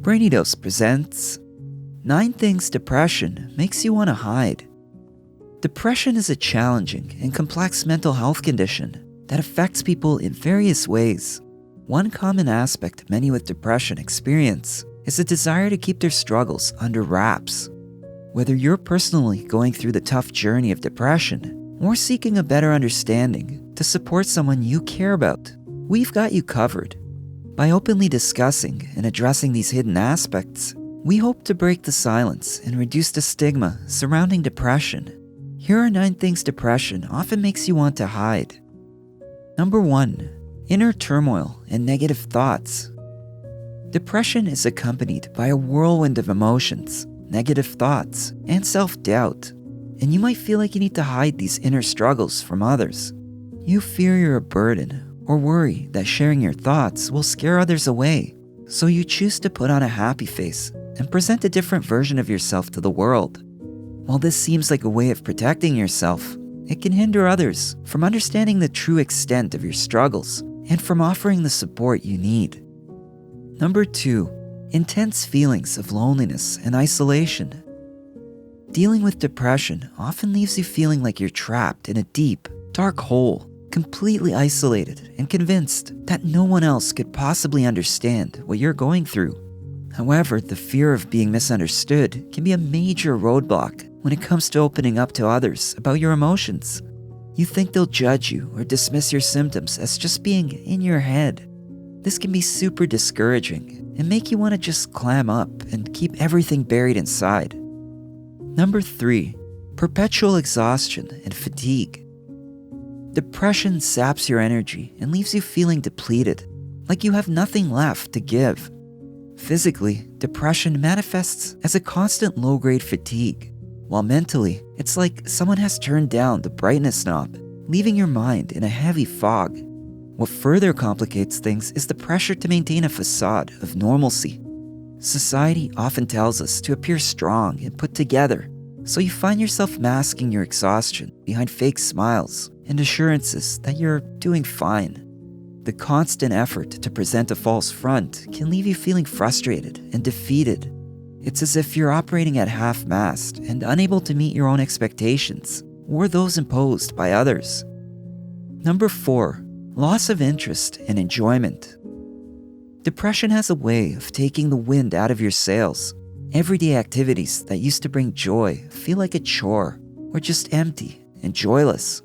Brainy Dose presents 9 Things Depression Makes You Want to Hide. Depression is a challenging and complex mental health condition that affects people in various ways. One common aspect many with depression experience is a desire to keep their struggles under wraps. Whether you're personally going through the tough journey of depression or seeking a better understanding to support someone you care about, we've got you covered. By openly discussing and addressing these hidden aspects, we hope to break the silence and reduce the stigma surrounding depression. Here are 9 things depression often makes you want to hide. Number 1. Inner turmoil and negative thoughts. Depression is accompanied by a whirlwind of emotions, negative thoughts, and self-doubt, and you might feel like you need to hide these inner struggles from others. You fear you're a burden or worry that sharing your thoughts will scare others away, so you choose to put on a happy face and present a different version of yourself to the world. While this seems like a way of protecting yourself, it can hinder others from understanding the true extent of your struggles and from offering the support you need. Number 2. Intense feelings of loneliness and isolation. Dealing with depression often leaves you feeling like you're trapped in a deep, dark hole, completely isolated and convinced that no one else could possibly understand what you're going through. However, the fear of being misunderstood can be a major roadblock when it comes to opening up to others about your emotions. You think they'll judge you or dismiss your symptoms as just being in your head. This can be super discouraging and make you want to just clam up and keep everything buried inside. Number 3. Perpetual exhaustion and fatigue. Depression saps your energy and leaves you feeling depleted, like you have nothing left to give. Physically, depression manifests as a constant low-grade fatigue, while mentally, it's like someone has turned down the brightness knob, leaving your mind in a heavy fog. What further complicates things is the pressure to maintain a facade of normalcy. Society often tells us to appear strong and put together, so you find yourself masking your exhaustion behind fake smiles and assurances that you're doing fine. The constant effort to present a false front can leave you feeling frustrated and defeated. It's as if you're operating at half-mast and unable to meet your own expectations or those imposed by others. Number 4. Loss of interest and enjoyment. Depression has a way of taking the wind out of your sails. Everyday activities that used to bring joy feel like a chore or just empty and joyless.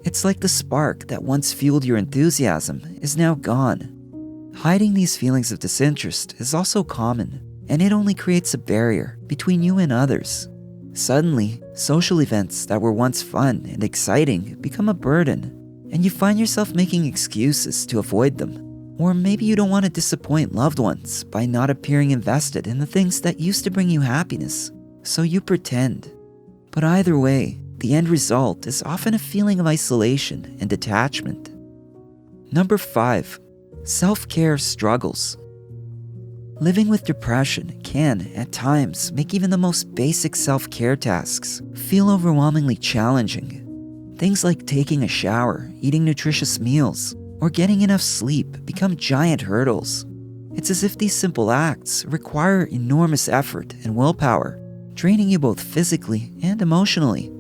It's like the spark that once fueled your enthusiasm is now gone. Hiding these feelings of disinterest is also common, and it only creates a barrier between you and others. Suddenly, social events that were once fun and exciting become a burden, and you find yourself making excuses to avoid them. Or maybe you don't want to disappoint loved ones by not appearing invested in the things that used to bring you happiness, so you pretend. But either way, the end result is often a feeling of isolation and detachment. Number 5. Self-care struggles. Living with depression can, at times, make even the most basic self-care tasks feel overwhelmingly challenging. Things like taking a shower, eating nutritious meals, or getting enough sleep become giant hurdles. It's as if these simple acts require enormous effort and willpower, draining you both physically and emotionally.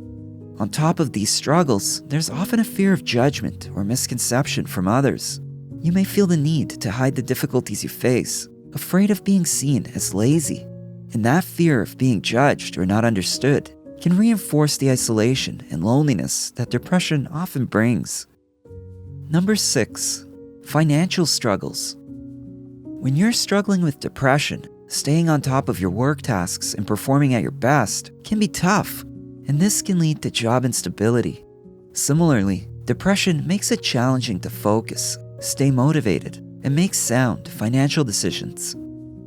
On top of these struggles, there's often a fear of judgment or misconception from others. You may feel the need to hide the difficulties you face, afraid of being seen as lazy. And that fear of being judged or not understood can reinforce the isolation and loneliness that depression often brings. Number 6. Financial struggles. When you're struggling with depression, staying on top of your work tasks and performing at your best can be tough, and this can lead to job instability. Similarly, depression makes it challenging to focus, stay motivated, and make sound financial decisions.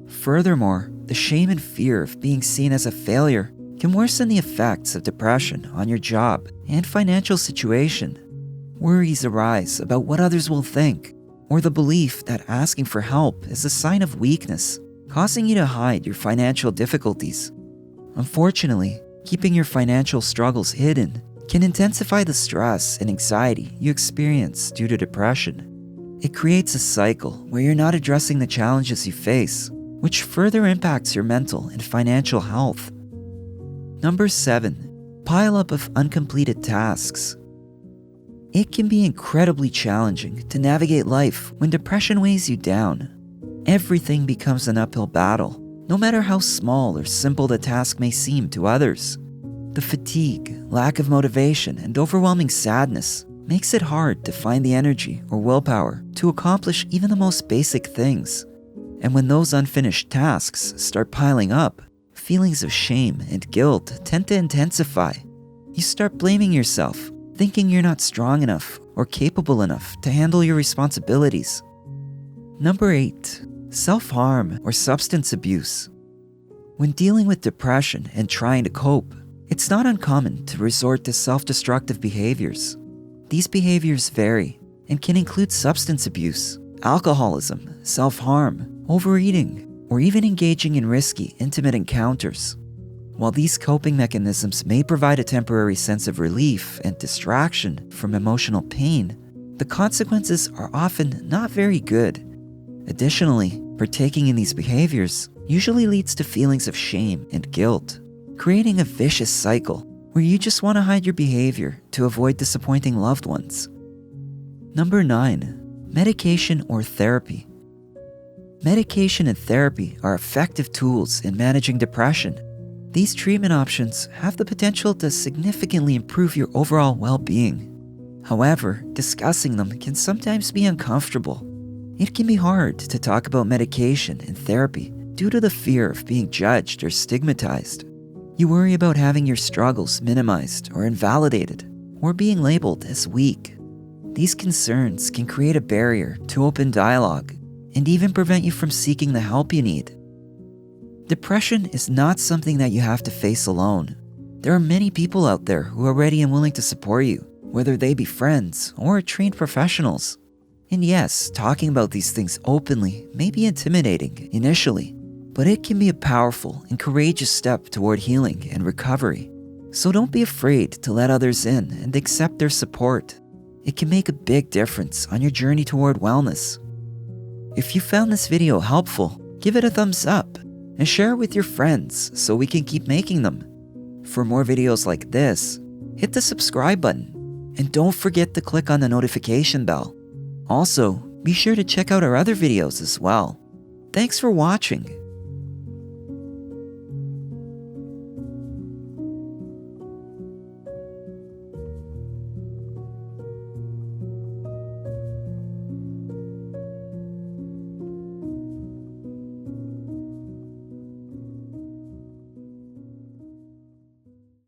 Furthermore, the shame and fear of being seen as a failure can worsen the effects of depression on your job and financial situation. Worries arise about what others will think, or the belief that asking for help is a sign of weakness, causing you to hide your financial difficulties. Unfortunately, keeping your financial struggles hidden can intensify the stress and anxiety you experience due to depression. It creates a cycle where you're not addressing the challenges you face, which further impacts your mental and financial health. Number 7. Pile-up of uncompleted tasks. It can be incredibly challenging to navigate life when depression weighs you down. Everything becomes an uphill battle, no matter how small or simple the task may seem to others. The fatigue, lack of motivation, and overwhelming sadness makes it hard to find the energy or willpower to accomplish even the most basic things. And when those unfinished tasks start piling up, feelings of shame and guilt tend to intensify. You start blaming yourself, thinking you're not strong enough or capable enough to handle your responsibilities. Number 8. Self-harm or substance abuse. When dealing with depression and trying to cope, it's not uncommon to resort to self-destructive behaviors. These behaviors vary and can include substance abuse, alcoholism, self-harm, overeating, or even engaging in risky, intimate encounters. While these coping mechanisms may provide a temporary sense of relief and distraction from emotional pain, the consequences are often not very good. Additionally, partaking in these behaviors usually leads to feelings of shame and guilt, creating a vicious cycle where you just want to hide your behavior to avoid disappointing loved ones. Number 9. Medication or therapy. Medication and therapy are effective tools in managing depression. These treatment options have the potential to significantly improve your overall well-being. However, discussing them can sometimes be uncomfortable. It can be hard to talk about medication and therapy due to the fear of being judged or stigmatized. You worry about having your struggles minimized or invalidated, or being labeled as weak. These concerns can create a barrier to open dialogue and even prevent you from seeking the help you need. Depression is not something that you have to face alone. There are many people out there who are ready and willing to support you, whether they be friends or trained professionals. And yes, talking about these things openly may be intimidating initially, but it can be a powerful and courageous step toward healing and recovery. So don't be afraid to let others in and accept their support. It can make a big difference on your journey toward wellness. If you found this video helpful, give it a thumbs up and share it with your friends so we can keep making them. For more videos like this, hit the subscribe button and don't forget to click on the notification bell. Also, be sure to check out our other videos as well. Thanks for watching.